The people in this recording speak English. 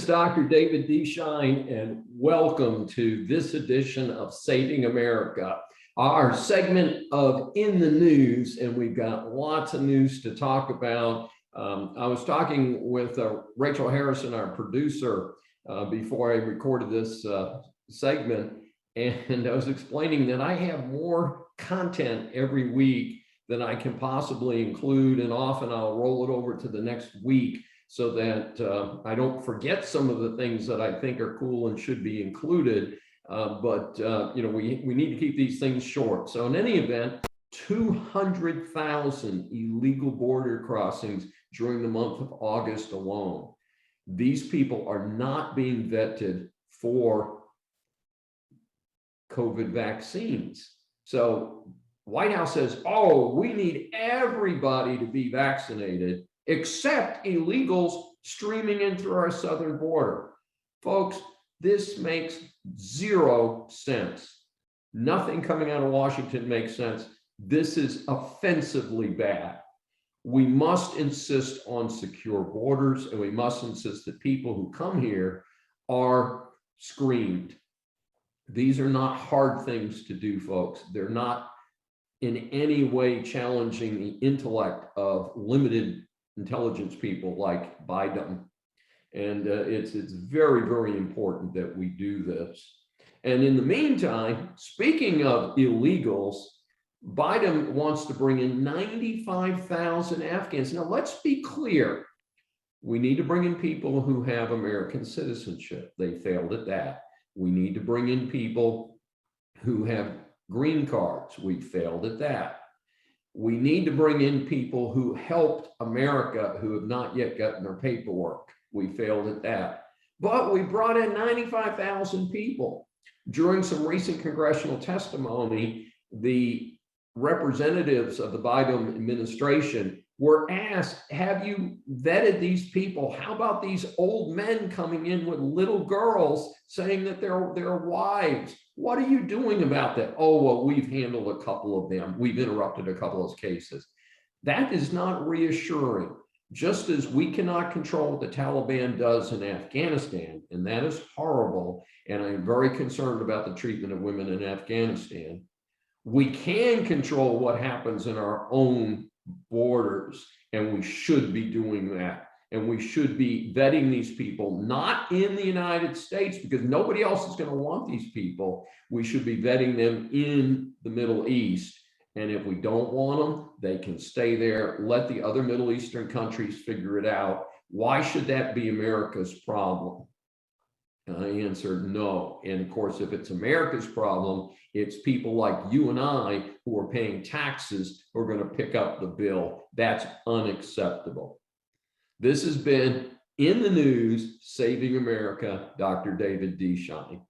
Dr. David D. Shine, and welcome to this edition of Saving America, our segment of In the News, and we've got lots of news to talk about. I was talking with Rachel Harrison, our producer, before I recorded this segment, and I was explaining that I have more content every week than I can possibly include, and often I'll roll it over to the next week so that I don't forget some of the things that I think are cool and should be included. But we need to keep these things short. So in any event, 200,000 illegal border crossings during the month of August alone. These people are not being vetted for COVID vaccines. So White House says, oh, we need everybody to be vaccinated except illegals streaming in through our southern border. Folks, this makes zero sense. Nothing coming out of Washington makes sense. This is offensively bad. We must insist on secure borders, and we must insist that people who come here are screened. These are not hard things to do, folks. They're not in any way challenging the intellect of limited intelligence people like Biden. And it's very, very important that we do this. And in the meantime, speaking of illegals, Biden wants to bring in 95,000 Afghans. Now, let's be clear. We need to bring in people who have American citizenship. They failed at that. We need to bring in people who have green cards. We failed at that. We need to bring in people who helped America who have not yet gotten their paperwork. We failed at that. But we brought in 95,000 people. During some recent congressional testimony, the representatives of the Biden administration were asked, have you vetted these people? How about these old men coming in with little girls saying that they're wives? What are you doing about that? Oh, well, we've handled a couple of them. We've interrupted a couple of cases. That is not reassuring. Just as we cannot control what the Taliban does in Afghanistan, and that is horrible, and I'm very concerned about the treatment of women in Afghanistan, we can control what happens in our own borders, and we should be doing that. And we should be vetting these people, not in the United States, because nobody else is going to want these people. We should be vetting them in the Middle East. And if we don't want them, they can stay there. Let the other Middle Eastern countries figure it out. Why should that be America's problem? And I answered no. And of course, if it's America's problem, it's people like you and I who are paying taxes who are going to pick up the bill. That's unacceptable. This has been In the News, Saving America, Dr. David D. Shine.